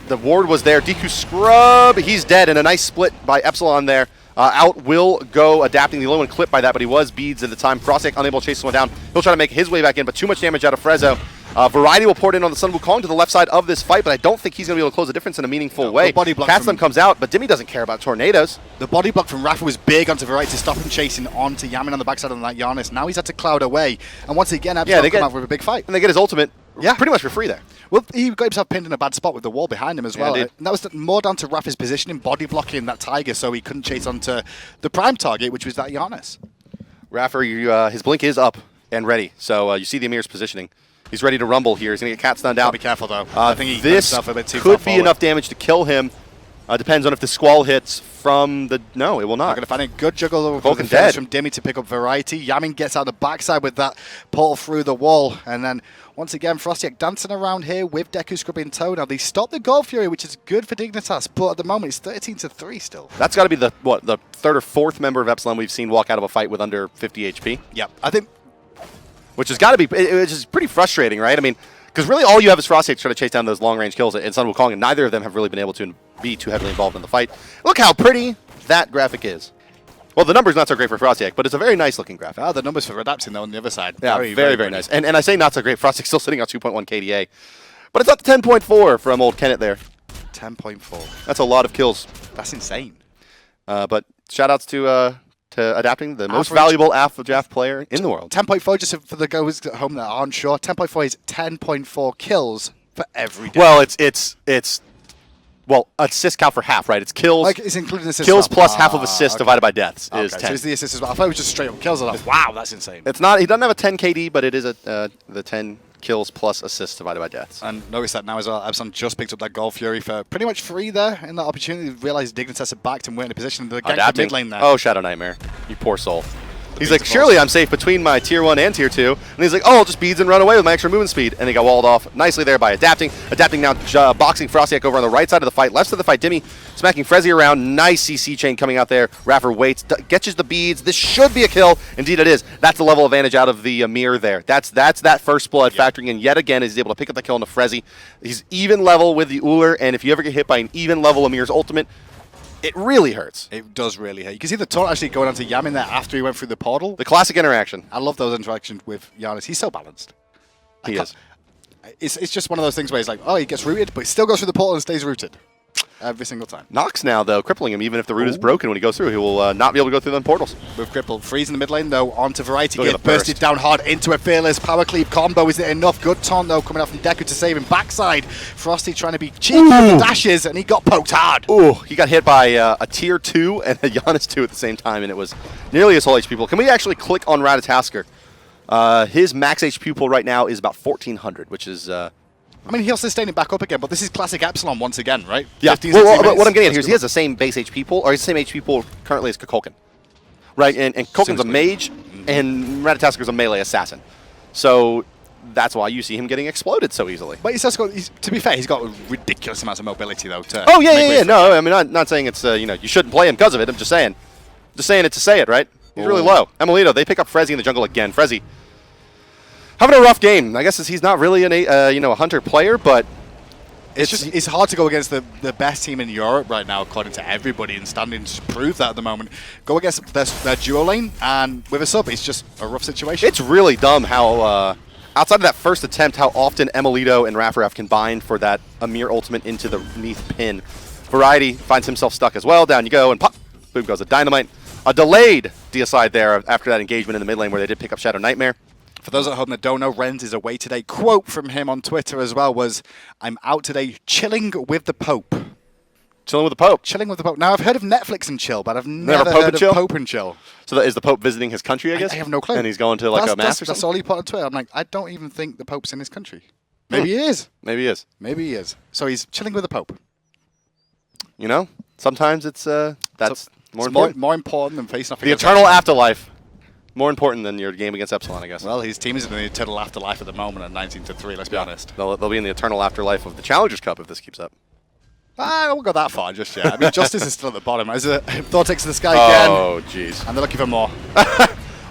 Speaker 1: The ward was there. DekuScrub, he's dead, and a nice split by Epsilon there. Out will go, adapting the low and clip by that, but he was beads at the time. FrostiaK unable to chase this one down. He'll try to make his way back in, but too much damage out of FrezzOO. Variety will pour it in on the Sun Wukong to the left side of this fight, but I don't think he's going to be able to close the difference in a meaningful way. Catslam comes out, but Dimi doesn't care about tornadoes.
Speaker 2: The body block from iRaffer was big onto Variety to stop him chasing onto Yammyn on the backside of that Janus. Now he's had to cloud away, and once again, Epsilon come out with a big fight.
Speaker 1: And they get his ultimate pretty much for free there.
Speaker 2: Well, he got himself pinned in a bad spot with the wall behind him as well. And that was more down to iRaffer's positioning, body blocking that Tiger so he couldn't chase onto the prime target, which was that Janus.
Speaker 1: iRaffer, his blink is up and ready. So you see the Ymir's positioning. He's ready to rumble here. He's going to get cat stunned out.
Speaker 2: Be careful, though. I think he
Speaker 1: this
Speaker 2: a bit too
Speaker 1: could be enough damage to kill him. Depends on if the Squall hits from the... No, it will not.
Speaker 2: We're going to find a good juggle from Dimi to pick up Variety. Yammyn gets out the backside with that portal through the wall. And then, once again, FrostiaK dancing around here with DekuScrub in tow. Now, they stopped the Gold Fury, which is good for Dignitas, but at the moment, it's 13-3 still.
Speaker 1: That's got to be the third or fourth member of Epsilon we've seen walk out of a fight with under 50 HP.
Speaker 2: Yep. I think
Speaker 1: which has got to be, which is pretty frustrating, right? I mean, because really all you have is FrostiaK trying to chase down those long-range kills in Sun Wukong, and neither of them have really been able to be too heavily involved in the fight. Look how pretty that graphic is. Well, the number's not so great for FrostiaK, but it's a very nice-looking graphic.
Speaker 2: Oh, the numbers for adapting, though, on the other side.
Speaker 1: Yeah, very nice. And I say not so great. FrostiaK's still sitting on 2.1 KDA. But it's up to 10.4 from old Kenneth there.
Speaker 2: 10.4.
Speaker 1: That's a lot of kills.
Speaker 2: That's insane.
Speaker 1: But shout-outs to adapting, the most valuable Alpha Draft player in the world.
Speaker 2: 10.4, just for the goers at home that aren't sure, 10.4 is 10.4 kills for every day.
Speaker 1: Well, it's assist count for half, right? It's kills.
Speaker 2: Like, it's including assists.
Speaker 1: Kills plus half of assists divided by deaths is 10.
Speaker 2: So it's the assists as well. I thought it was just straight up kills. I was like, wow, that's insane.
Speaker 1: It's not. He doesn't have a 10 KD, but it is the 10 kills plus assists divided by deaths.
Speaker 2: And notice that now as well, Epsilon just picked up that Gold Fury for pretty much free there in that opportunity. Realized Dignitas had backed and we're in a position to gank the mid lane there.
Speaker 1: Oh, ShadowNightmare. You poor soul. He's like, surely I'm safe between my tier 1 and tier 2. And he's like, oh, I'll just beads and run away with my extra movement speed. And he got walled off nicely there by adapting. Adapting now, boxing FrostiaK over on the right side of the fight. Left side of the fight, Dimi smacking FrezzOO around. Nice CC chain coming out there. iRaffer waits, catches the beads. This should be a kill. Indeed it is. That's the level advantage out of the Ymir there. That's that first blood factoring in yet again as he's able to pick up the kill on the FrezzOO. He's even level with the Ullr, and if you ever get hit by an even level Ymir's ultimate, it really hurts.
Speaker 2: It does really hurt. You can see the Thor actually going onto Yammyn there after he went through the portal.
Speaker 1: The classic interaction.
Speaker 2: I love those interactions with Janus. He's so balanced.
Speaker 1: He is.
Speaker 2: It's just one of those things where he's like, oh, he gets rooted, but he still goes through the portal and stays rooted. Every single time.
Speaker 1: Nox now, though, crippling him. Even if the root is broken when he goes through, he will not be able to go through them portals.
Speaker 2: With cripple. Freeze in the mid lane, though, onto Variety. Get bursted down hard into a fearless power cleave combo. Is it enough? Good taunt, though, coming out from Deku to save him. Backside, Frosty trying to be cheeky with the dashes, and he got poked hard.
Speaker 1: Ooh, he got hit by a tier 2 and a Janus 2 at the same time, and it was nearly his whole HP pool. Can we actually click on Ratatoskr? His max HP pool right now is about 1,400, which is...
Speaker 2: I mean, he'll sustain it back up again, but this is classic Epsilon once again, right?
Speaker 1: Yeah. Well, what I'm getting at here is he has the same base HP pool, or he's the same HP pool currently as Kukulkan. Right? And Kukulkan's a mage, and Ratataskr's a melee assassin. So that's why you see him getting exploded so easily.
Speaker 2: But he's also got, to be fair, he's got ridiculous amounts of mobility, though.
Speaker 1: Oh, yeah. No, I mean, I'm not saying it's, you shouldn't play him because of it. I'm just saying. Just saying it to say it, right? He's really low. emilitoo, they pick up FrezzOO in the jungle again. FrezzOO having a rough game. I guess he's not really a hunter player, but
Speaker 2: it's hard to go against the best team in Europe right now, according to everybody, and standing to prove that at the moment. Go against their duo lane, and with a sub, it's just a rough situation.
Speaker 1: It's really dumb how, outside of that first attempt, how often emilitoo and iRaffer have combined for that Ymir ultimate into the Neith pin. Variety finds himself stuck as well. Down you go, and pop, boom goes a dynamite. A delayed deicide there after that engagement in the mid lane where they did pick up ShadowNightmare.
Speaker 2: For those at home that don't know, Renz is away today. Quote from him on Twitter as well was, "I'm out today chilling with the Pope."
Speaker 1: Chilling with the Pope?
Speaker 2: Chilling with the Pope. Now, I've heard of Netflix and chill, but I've never heard of Pope and chill.
Speaker 1: So is the Pope visiting his country, I guess?
Speaker 2: I have no clue.
Speaker 1: And he's going to like a mass or something?
Speaker 2: That's all he put on Twitter. I'm like, I don't even think the Pope's in his country. Maybe he is.
Speaker 1: Maybe he is.
Speaker 2: Maybe he is. So he's chilling with the Pope.
Speaker 1: You know, sometimes it's that's more
Speaker 2: important than facing off
Speaker 1: the eternal afterlife. More important than your game against Epsilon, I guess.
Speaker 2: Well, his team is in the eternal afterlife at the moment at 19-3, let's be honest.
Speaker 1: They'll be in the eternal afterlife of the Challengers Cup if this keeps up.
Speaker 2: I won't go that far just yet. I mean, Justice is still at the bottom. As Thor takes to the sky again.
Speaker 1: Oh, jeez.
Speaker 2: And they're looking for more.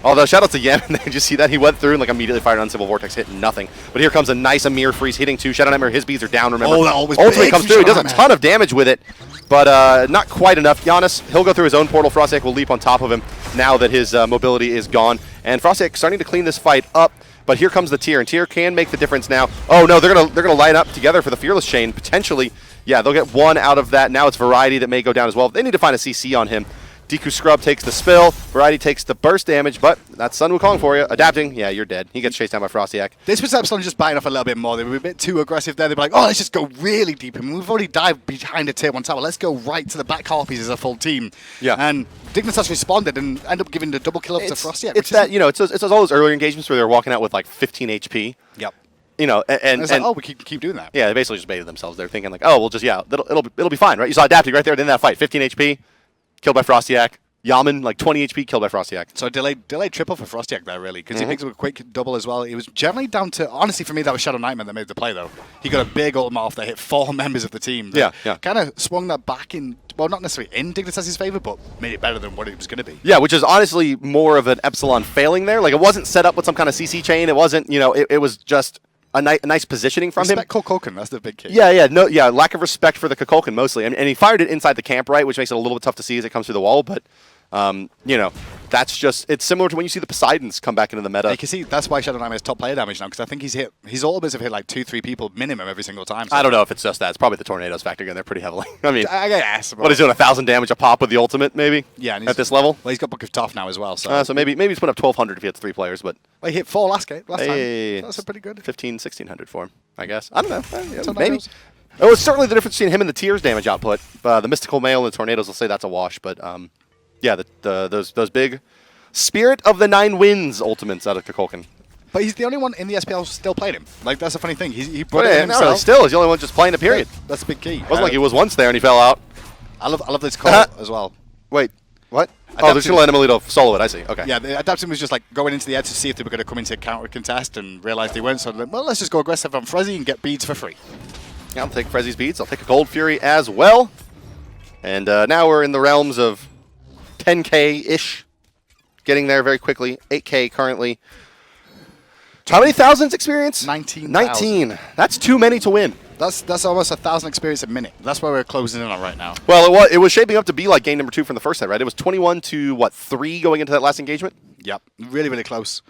Speaker 1: Although, shout out to Yammyn. Did you see that? He went through and like immediately fired an Uncivil Vortex, hit nothing. But here comes a nice Ymir freeze hitting 2. ShadowNightmare, his beads are down, remember.
Speaker 2: Oh, that always
Speaker 1: ultimately comes through. He does a ton of damage with it, but not quite enough. Janus, he'll go through his own portal. FrostiaK will leap on top of him now that his mobility is gone. And FrostiaK starting to clean this fight up. But here comes the tier, and tier can make the difference now. Oh no, they're gonna line up together for the Fearless Chain potentially. Yeah, they'll get one out of that. Now it's Variety that may go down as well. They need to find a CC on him. DekuScrub takes the spill. Variety takes the burst damage, but that's Sun Wukong for you. Adapting, yeah, you're dead. He gets chased down by FrostiaK.
Speaker 2: This was Epsilon just biting off a little bit more. They were a bit too aggressive there. They'd be like, oh, let's just go really deep. I mean, we've already dived behind a tier 1 tower. Let's go right to the back harpies as a full team. Yeah. And Dignitas responded and ended up giving the double kill up to FrostiaK.
Speaker 1: It's that, it's all those earlier engagements where they're walking out with like 15 HP.
Speaker 2: Yep.
Speaker 1: And
Speaker 2: it's like, oh, we keep doing that.
Speaker 1: Yeah, they basically just baited themselves. They're thinking like, oh, we'll just, it'll be fine, right? You saw Adapting right there at the end of that fight. 15 HP, killed by FrostiaK. Yammyn, like 20 HP, killed by FrostiaK.
Speaker 2: So delayed triple for FrostiaK there, really, because he picks up a quick double as well. It was generally down to, honestly, for me, that was ShadowNightmare that made the play, though. He got a big ultimate off that hit 4 members of the team.
Speaker 1: Yeah.
Speaker 2: Kind of swung that back in well, not necessarily in Dignitas' favor, but made it better than what it was going to be.
Speaker 1: Yeah, which is honestly more of an Epsilon failing there. Like, it wasn't set up with some kind of CC chain. It wasn't, you know, it was just a nice positioning from him.
Speaker 2: Respect Kukulkan, that's the big key.
Speaker 1: Yeah, lack of respect for the Kukulkan mostly. And he fired it inside the camp, right, which makes it a little bit tough to see as it comes through the wall, but, you know, that's just, it's similar to when you see the Poseidons come back into the meta.
Speaker 2: You can see that's why ShadowNightmare is top player damage now, because I think his Ullrs have hit like 2-3 people minimum every single time. So
Speaker 1: I don't know if it's just that. It's probably the tornadoes factoring in there pretty heavily. I mean,
Speaker 2: I guess.
Speaker 1: What, he's doing 1,000 damage a pop with the ultimate, maybe?
Speaker 2: Yeah, and
Speaker 1: at this level?
Speaker 2: Well, he's got Book of Tough now as well. So,
Speaker 1: so maybe he's putting up 1,200 if he hits 3 players, but...
Speaker 2: Well, he hit 4 last time.
Speaker 1: Hey,
Speaker 2: That's a pretty good.
Speaker 1: 1,600 for him, I guess. I don't know. Yeah, maybe.
Speaker 2: Tornadoes.
Speaker 1: Oh, it's certainly the difference between him and the Tears damage output. The Mystical Mail and the Tornadoes will say that's a wash, but yeah, those big Spirit of the Nine Winds ultimates out of Kukulkan.
Speaker 2: But he's the only one in the SPL still played him. Like, that's a funny thing. He brought it himself.
Speaker 1: No, still, he's the only one just playing a period.
Speaker 2: Yeah, that's a big key.
Speaker 1: It wasn't like he was once there and he fell out.
Speaker 2: I love this call as well.
Speaker 1: Wait, what? Oh, they're just going to let emilitoo solo it, I see. Okay.
Speaker 2: Yeah, the Adaption was just like going into the edge to see if they were going to come into counter contest and realized they weren't. So, like, well, let's just go aggressive on FrezzOO and get beads for free.
Speaker 1: Yeah, I'll take FrezzOO's beads. I'll take a Gold Fury as well. And now we're in the realms of 10K-ish. Getting there very quickly. 8K currently. How many thousands experience?
Speaker 2: 19,000.
Speaker 1: 19. That's too many to win.
Speaker 2: That's almost 1,000 experience a minute. That's where we're closing in on right now.
Speaker 1: Well, it was shaping up to be like game number 2 from the first set, right? It was 21 to, what, 3 going into that last engagement?
Speaker 2: Yep. Really, really close.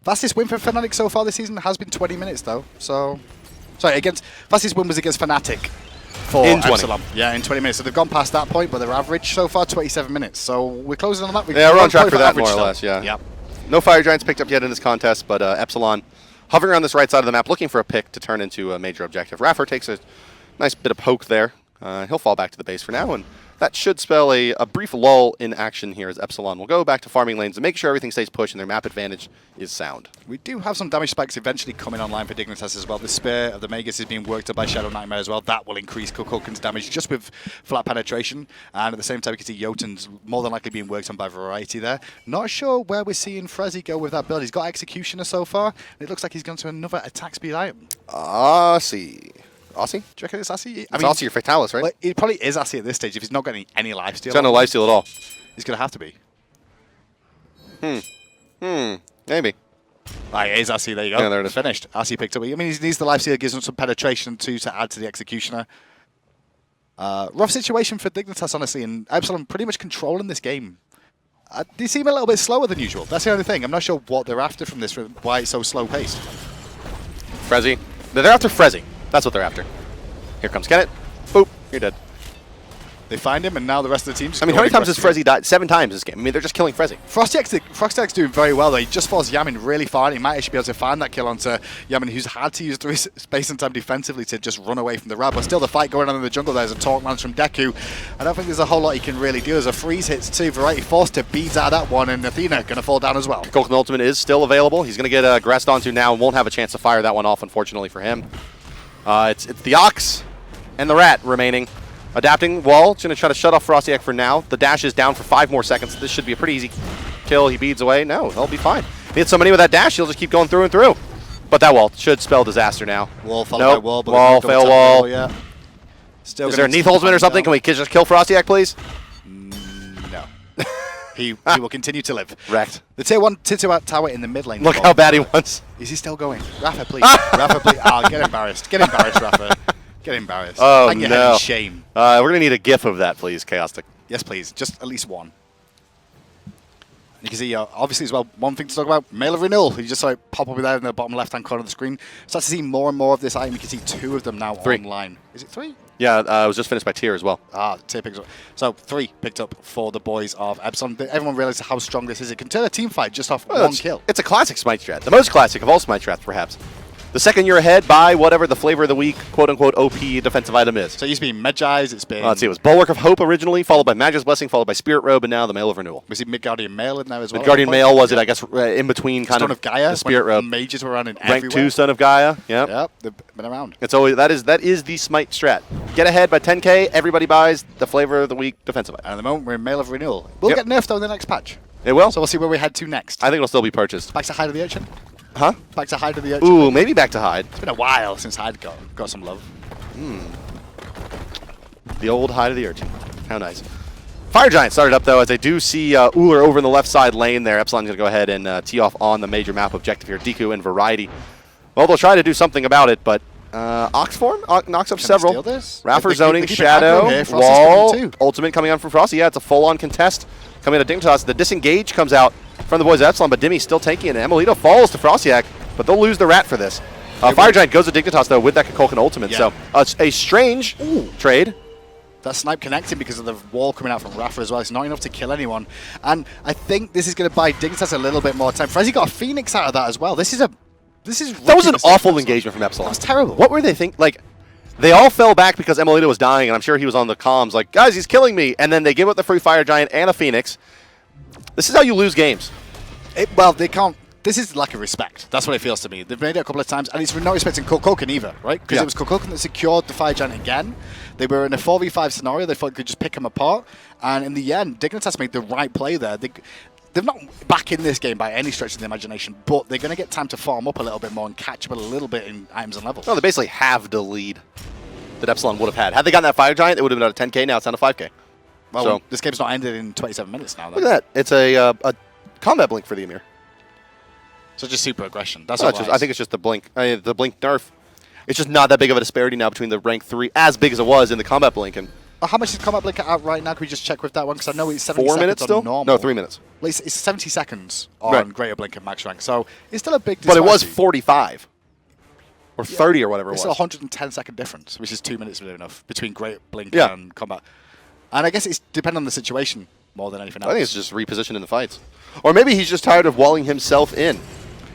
Speaker 2: Fastest win for Fnatic so far this season has been 20 minutes, though. So, sorry, fastest win was against Fnatic for
Speaker 1: in 20.
Speaker 2: Epsilon. Yeah, in 20 minutes. So they've gone past that point, but their average so far, 27 minutes. So we're closing on that.
Speaker 1: Yeah, we're on track for that, more or less, yeah.
Speaker 2: Yep.
Speaker 1: No Fire Giants picked up yet in this contest, but Epsilon hovering around this right side of the map, looking for a pick to turn into a major objective. iRaffer takes a nice bit of poke there. He'll fall back to the base for now, and that should spell a brief lull in action here as Epsilon will go back to farming lanes and make sure everything stays pushed and their map advantage is sound.
Speaker 2: We do have some damage spikes eventually coming online for Dignitas as well. The Spear of the Magus is being worked up by ShadowNightmare as well. That will increase Kukulkan's damage just with flat penetration. And at the same time, we can see Jotun's more than likely being worked on by Variety there. Not sure where we're seeing FrezzOO go with that build. He's got Executioner so far. And it looks like he's gone to another attack speed item.
Speaker 1: Aussie. Aussie?
Speaker 2: Do you reckon it's Assy?
Speaker 1: It's Aussie or Fatalis, right?
Speaker 2: Well, it probably is Assy at this stage if he's not getting any lifesteal.
Speaker 1: He's got no lifesteal at all.
Speaker 2: He's going to have to be.
Speaker 1: Maybe.
Speaker 2: It is Assy, there you go.
Speaker 1: Yeah, there it is.
Speaker 2: Finished. Assy picked up. I mean, he needs the lifesteal, gives him some penetration too to add to the Executioner. Rough situation for Dignitas, honestly, and Epsilon pretty much controlling this game. They seem a little bit slower than usual. That's the only thing. I'm not sure what they're after from this, why it's so slow-paced.
Speaker 1: Frezzy. They're after Frezzy. That's what they're after. Here comes Kenneth. Boop. You're dead.
Speaker 2: They find him, and now the rest of the team just
Speaker 1: I mean, how many times has Frezzy died? 7 times this game. I mean, they're just killing Frezzy.
Speaker 2: FrostiaK's doing very well, though. He just forced Yammyn really far. He might actually be able to find that kill onto Yammyn, who's had to use the space and time defensively to just run away from the Rab. But still, the fight going on in the jungle. There's a Talk Lance from Deku. I don't think there's a whole lot he can really do. There's a freeze hits too. Variety forced to beat out of that one, and Athena going to fall down as well.
Speaker 1: Kukulkan ultimate is still available. He's going to get aggressed onto now and won't have a chance to fire that one off, unfortunately for him. It's the Ox and the Rat remaining. Adapting wall, going to try to shut off FrostiaK for now. The dash is down for 5 more seconds. This should be a pretty easy kill. He beads away. No, he'll be fine. He hits so many with that dash, he'll just keep going through and through. But that wall should spell disaster now.
Speaker 2: Wall followed by wall. But
Speaker 1: wall, fail wall.
Speaker 2: Yeah. Still
Speaker 1: is there a Neith ultimate or something? Can we just kill FrostiaK, please?
Speaker 2: No. He will continue to live.
Speaker 1: Wrecked.
Speaker 2: The tier 1 tower in the mid lane.
Speaker 1: Look how bad he was.
Speaker 2: Is he still going? Raffer, please. Raffer, please. Oh, get embarrassed. Get embarrassed, Raffer. Get embarrassed.
Speaker 1: Oh,
Speaker 2: Hang your
Speaker 1: no.
Speaker 2: head in shame.
Speaker 1: We're going to need a GIF of that, please, Chaostic.
Speaker 2: Yes, please. Just at least one. You can see, obviously, as well, one thing to talk about, Mail of Renewal. You just saw it pop up there in the bottom left-hand corner of the screen. Start to see more and more of this item. You can see 2 of them now
Speaker 1: 3.
Speaker 2: online. Is it 3?
Speaker 1: Yeah, it was just finished by Tier as well.
Speaker 2: Tier picks up. So 3 picked up for the boys of Epsilon. Everyone realizes how strong this is. It can turn a team fight just off one kill.
Speaker 1: It's a classic Smite strat. The most classic of all Smite strats, perhaps. The second you're ahead by whatever the flavor of the week, quote-unquote, OP defensive item is.
Speaker 2: So it used to be Medjai's, it's been...
Speaker 1: Let's see, it was Bulwark of Hope originally, followed by Magi's Blessing, followed by Spirit Robe, and now the Mail of Renewal.
Speaker 2: Was it Midgardian Mail in there as well?
Speaker 1: Midgardian Mail was it, I guess, in between kind
Speaker 2: Stone
Speaker 1: of
Speaker 2: Gaia,
Speaker 1: the Spirit Robe.
Speaker 2: Mages were around in
Speaker 1: Rank
Speaker 2: everywhere.
Speaker 1: 2 Son of Gaia, yep.
Speaker 2: Yep, they've been around.
Speaker 1: It's always, that is the Smite strat. Get ahead by 10k, everybody buys the flavor of the week defensive item.
Speaker 2: And at the moment, we're in Mail of Renewal. We'll get nerfed though in the next patch.
Speaker 1: It will.
Speaker 2: So we'll see where we head to next.
Speaker 1: I think it'll still be purchased.
Speaker 2: Back to Hide of the Urchin?
Speaker 1: Huh?
Speaker 2: Back to Hide of the Urchin?
Speaker 1: Ooh, maybe back to Hyde.
Speaker 2: It's been a while since Hyde got some love.
Speaker 1: The old hide of the urchin. How nice. Fire Giant started up, though, as I do see Ullr over in the left side lane there. Epsilon's going to go ahead and tee off on the major map objective here. Deku and Variety. Well, they'll try to do something about it, but Oxform knocks up several. Raffer zoning, Shadow, Wall, Ultimate coming on from Frosty. Yeah, it's a full-on contest coming out of Dignitas. The disengage comes out from the boys of Epsilon, but Dimi's still tanking it. And emilitoo falls to FrostiaK, but they'll lose the rat for this. Fire Giant goes to Dignitas, though, with that Kukulkan Ultimate. Yeah. So a strange trade.
Speaker 2: That snipe connecting because of the wall coming out from Raffer as well. It's not enough to kill anyone. And I think this is going to buy Dignitas a little bit more time. FrezzOO got a Phoenix out of that as well. That was an awful engagement from Epsilon. That was terrible.
Speaker 1: What were they thinking? Like, they all fell back because emilitoo was dying, and I'm sure he was on the comms like, guys, he's killing me. And then they give up the free Fire Giant and a Phoenix. This is how you lose games.
Speaker 2: Well, they can't. This is lack of respect. That's what it feels to me. They've made it a couple of times, and it's not respecting Kukulkan either, right? Because it was Kukulkan that secured the Fire Giant again. They were in a 4v5 scenario. They thought they could just pick him apart. And in the end, Dignitas made the right play there. They're not back in this game by any stretch of the imagination, but they're going to get time to farm up a little bit more and catch up a little bit in items and levels.
Speaker 1: No, they basically halved the lead that Epsilon would have had. Had they gotten that Fire Giant, it would have been at a 10k. Now it's down to 5k.
Speaker 2: Well, this game's not ended in 27 minutes now, though.
Speaker 1: Look at that. It's a combat blink for the Ymir.
Speaker 2: So just super aggression. That's
Speaker 1: I think it's just the blink. The blink nerf. It's just not that big of a disparity now between the rank 3, as big as it was in the combat blink. And
Speaker 2: how much is combat blink out right now? Can we just check with that one? Because I know it's 70
Speaker 1: 4 minutes still.
Speaker 2: Normal.
Speaker 1: No, 3 minutes.
Speaker 2: Well, it's 70 seconds on greater blink and max rank. So it's still a big disparity.
Speaker 1: But it was 45 or 30 or whatever it was.
Speaker 2: It's a 110-second difference, which is 2 minutes enough between great blink and combat. And I guess it's depending on the situation more than anything else.
Speaker 1: I think it's just repositioned in the fights, or maybe he's just tired of walling himself in.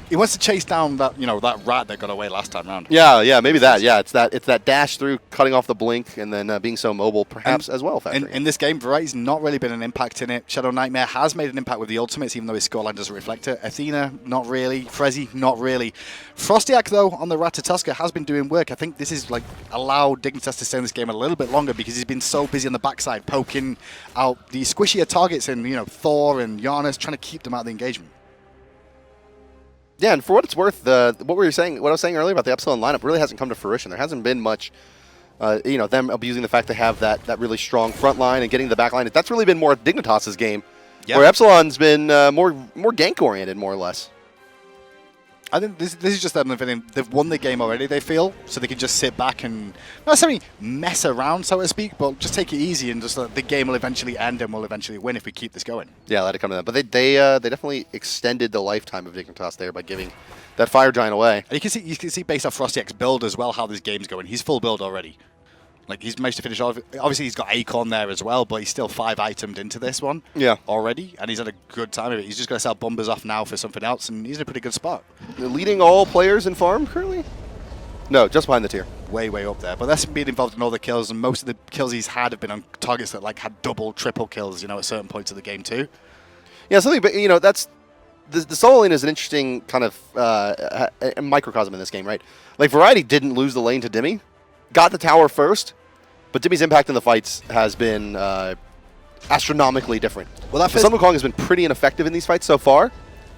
Speaker 2: He wants to chase down that that rat that got away last time round.
Speaker 1: Yeah, maybe that. Yeah, it's that dash through, cutting off the blink, and then being so mobile, perhaps as well.
Speaker 2: In this game, Variety's not really been an impact in it. ShadowNightmare has made an impact with the ultimates, even though his scoreline doesn't reflect it. Athena, not really. FrezzOO, not really. FrostiaK, though, on the Ratatoskr has been doing work. I think this is allowed Dignitas to stay in this game a little bit longer because he's been so busy on the backside, poking out the squishier targets in Thor and Janus, trying to keep them out of the engagement.
Speaker 1: Yeah, and for what it's worth, what I was saying earlier about the Epsilon lineup really hasn't come to fruition. There hasn't been much, them abusing the fact they have that really strong front line and getting the back line. That's really been more Dignitas' game, where Epsilon's been more gank-oriented, more or less.
Speaker 2: I think this is just them. They've won the game already, they feel, so they can just sit back and not necessarily mess around, so to speak, but just take it easy and just the game will eventually end and we'll eventually win if we keep this going.
Speaker 1: Yeah, let it come to that. But they definitely extended the lifetime of Dignitas there by giving that Fire Giant away.
Speaker 2: And you can see based off FrostiaK's build as well how this game's going. He's full build already. He's managed to finish all of it. Obviously, he's got Acorn there as well, but he's still 5-itemed into this one already, and he's had a good time of it. He's just going to sell Bombers off now for something else, and he's in a pretty good spot.
Speaker 1: They're leading all players in farm currently? No, just behind the tier.
Speaker 2: Way, way up there. But that's been involved in all the kills, and most of the kills he's had have been on targets that had double, triple kills, at certain points of the game too.
Speaker 1: Yeah, but that's... The solo lane is an interesting kind of a microcosm in this game, right? Variety didn't lose the lane to Dimi, got the tower first, but Dimi's impact in the fights has been astronomically different. Well, Sun Wukong has been pretty ineffective in these fights so far.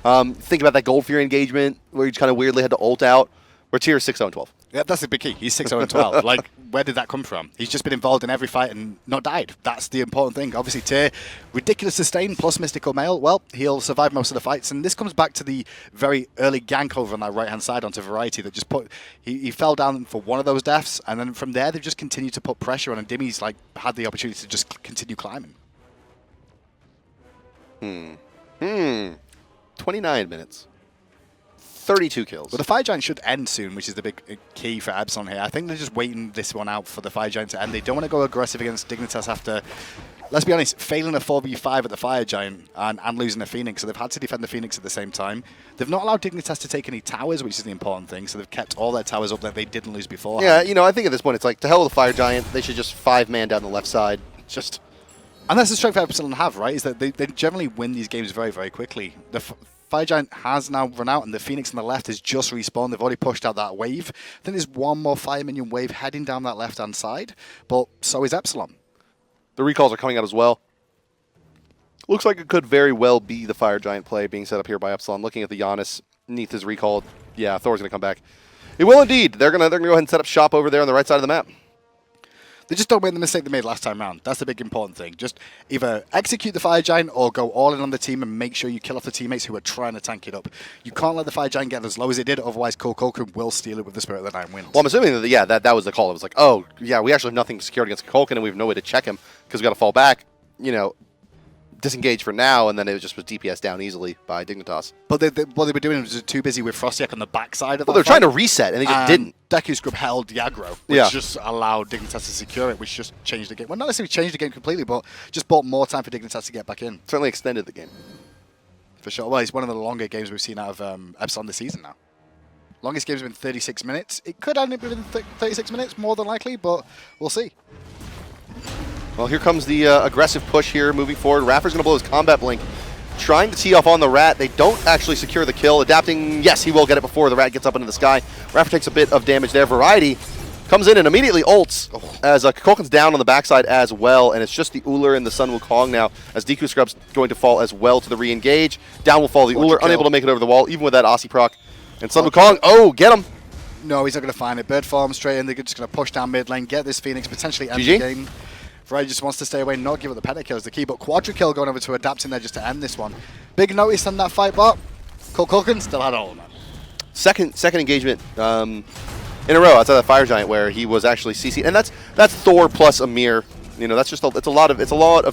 Speaker 1: Think about that Gold Fury engagement where he kind of weirdly had to ult out. We're tier 6-0-12.
Speaker 2: Yeah, that's the big key. He's 6-0-12. Where did that come from? He's just been involved in every fight and not died. That's the important thing. Obviously, tier, ridiculous sustain plus mystical mail. Well, he'll survive most of the fights. And this comes back to the very early gank over on that right-hand side onto Variety that just put... He fell down for one of those deaths. And then from there, they've just continued to put pressure on. And Dimi's had the opportunity to just continue climbing.
Speaker 1: 29 minutes. 32 kills.
Speaker 2: Well, the Fire Giant should end soon, which is the big key for Epsilon here. I think they're just waiting this one out for the Fire Giant to end. They don't want to go aggressive against Dignitas after, let's be honest, failing a 4v5 at the Fire Giant and losing a Phoenix. So they've had to defend the Phoenix at the same time. They've not allowed Dignitas to take any towers, which is the important thing. So they've kept all their towers up that they didn't lose before.
Speaker 1: Yeah, I think at this point it's to hell with the Fire Giant. They should just 5-man down the left side.
Speaker 2: And that's the strength Epsilon have, right? Is that they generally win these games very, very quickly. The Fire Giant has now run out, and the Phoenix on the left has just respawned. They've already pushed out that wave. I think there's one more Fire Minion wave heading down that left-hand side, but so is Epsilon.
Speaker 1: The recalls are coming out as well. Looks like it could very well be the Fire Giant play being set up here by Epsilon. Looking at the Janus, Neith is recalled. Yeah, Thor's going to come back. It will indeed. They're gonna go ahead and set up shop over there on the right side of the map.
Speaker 2: They just don't make the mistake they made last time round. That's the big important thing. Just either execute the Fire Giant or go all in on the team and make sure you kill off the teammates who are trying to tank it up. You can't let the Fire Giant get as low as it did, otherwise Kukulkan will steal it with the Spirit of the Night wins.
Speaker 1: Well, I'm assuming that, yeah, that was the call. It was like, oh, yeah, we actually have nothing secured against Kukulkan, and we have no way to check him because we got to fall back, you know, disengage for now, and then it just was DPS down easily by Dignitas.
Speaker 2: But what they were doing was too busy with FrostiaK on the backside of that.
Speaker 1: Well, they're trying to reset, and they just didn't.
Speaker 2: DekuScrub held the aggro, which just allowed Dignitas to secure it, which just changed the game. Well, not necessarily changed the game completely, but just bought more time for Dignitas to get back in.
Speaker 1: Certainly extended the game.
Speaker 2: For sure. Well, it's one of the longer games we've seen out of Epsilon this season now. Longest game's been 36 minutes. It could end up within 36 minutes, more than likely, but we'll see.
Speaker 1: Well, here comes the aggressive push here moving forward. iRaffer's going to blow his combat blink, trying to tee off on the Rat. They don't actually secure the kill. Adapting, yes, he will get it before the Rat gets up into the sky. iRaffer takes a bit of damage there. Variety comes in and immediately ults as Kukulkan's down on the backside as well, and it's just the Ullr and the Sun Wukong now as DekuScrub's going to fall as well to the re-engage. Down will fall the Ullr, unable to make it over the wall, even with that Aussie proc. And Sun Wukong, oh, get him!
Speaker 2: No, he's not going to find it. Bird form straight in. They're just going to push down mid lane, get this Phoenix, potentially end the game. Variety just wants to stay away, not give up the pentakill is the key, but quadra kill going over to Adapt in there just to end this one. Big notice on that fight bot. Kukulkan still had all of that.
Speaker 1: Second engagement in a row outside the Fire Giant where he was actually CC, and that's Thor plus Ymir. You know, that's just it's a lot of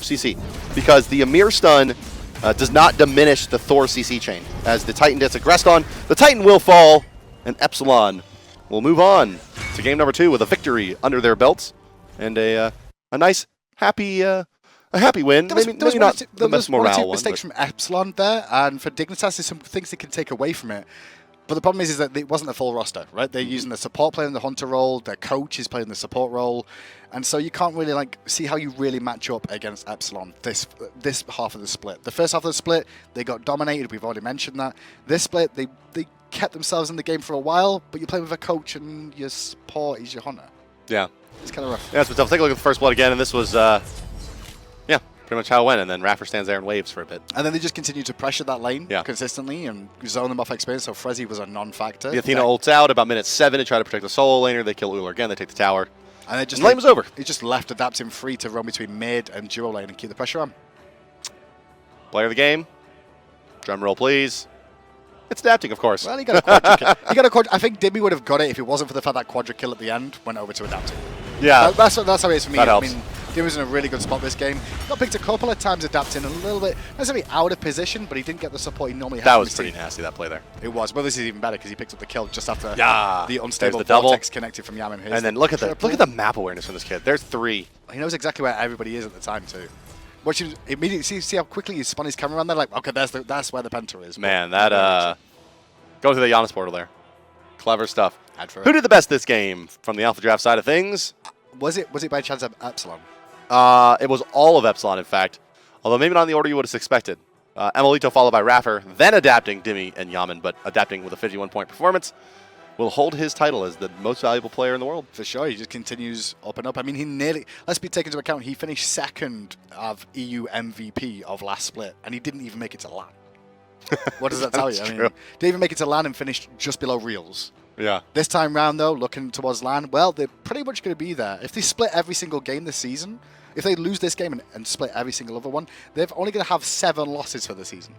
Speaker 1: CC because the Ymir stun does not diminish the Thor CC chain. As the Titan gets aggressed on, the Titan will fall, and Epsilon will move on to game number 2 with a victory under their belts and a nice, happy win. Maybe not the best morale one.
Speaker 2: Mistakes from Epsilon there, and for Dignitas, there's some things they can take away from it. But the problem is that it wasn't a full roster, right? They're using the support player in the hunter role, their coach is playing the support role, and so you can't really see how you really match up against Epsilon this half of the split. The first half of the split, they got dominated. We've already mentioned that. This split, they kept themselves in the game for a while, but you play with a coach and your support is your hunter.
Speaker 1: Yeah.
Speaker 2: It's kind of rough.
Speaker 1: Yeah, it's tough. Take a look at the first blood again, and this was, pretty much how it went. And then iRaffer stands there and waves for a bit.
Speaker 2: And then they just continue to pressure that lane consistently and zone them off experience, so FrezzOO was a non-factor.
Speaker 1: The Athena ults out about minute 7 to try to protect the solo laner. They kill Ullr again. They take the tower.
Speaker 2: And
Speaker 1: the lane was over.
Speaker 2: He just left Adapting free to roam between mid and duo lane and keep the pressure on.
Speaker 1: Player of the game. Drum roll, please. It's Adapting, of course.
Speaker 2: Well, he got a quadra kill. I think Dimi would have got it if it wasn't for the fact that quadra kill at the end went over to Adapting.
Speaker 1: Yeah.
Speaker 2: That's how it is for me.
Speaker 1: That helps.
Speaker 2: I mean, Dimi was in a really good spot this game. Got picked a couple of times Adapting a little bit, not necessarily out of position, but he didn't get the support he normally had.
Speaker 1: That was pretty nasty, that play there.
Speaker 2: It was. Well, this is even better because he picked up the kill just after the unstable vortex connected from Yammyn.
Speaker 1: And then look at the map awareness from this kid. There's 3.
Speaker 2: He knows exactly where everybody is at the time too. Watch him immediately see how quickly he spun his camera around there. Like, okay, that's where the penta is.
Speaker 1: Man, that go to the Janus portal there. Clever stuff. Who did the best this game from the Alpha Draft side of things?
Speaker 2: Was it by chance Epsilon?
Speaker 1: It was all of Epsilon, in fact. Although maybe not in the order you would have expected. Emilitoo followed by iRaffer, then Adapting, Dimi, and Yammyn, but Adapting with a 51-point performance will hold his title as the most valuable player in the world.
Speaker 2: For sure, he just continues up and up. I mean, he nearly, let's be taken into account, he finished 2nd of EU MVP of last split, and he didn't even make it to LAN. What does that tell you? I mean, didn't even make it to LAN and finished just below Reals.
Speaker 1: Yeah.
Speaker 2: This time round, though, looking towards LAN, well, they're pretty much going to be there. If they split every single game this season, if they lose this game and split every single other one, they're only going to have 7 losses for the season.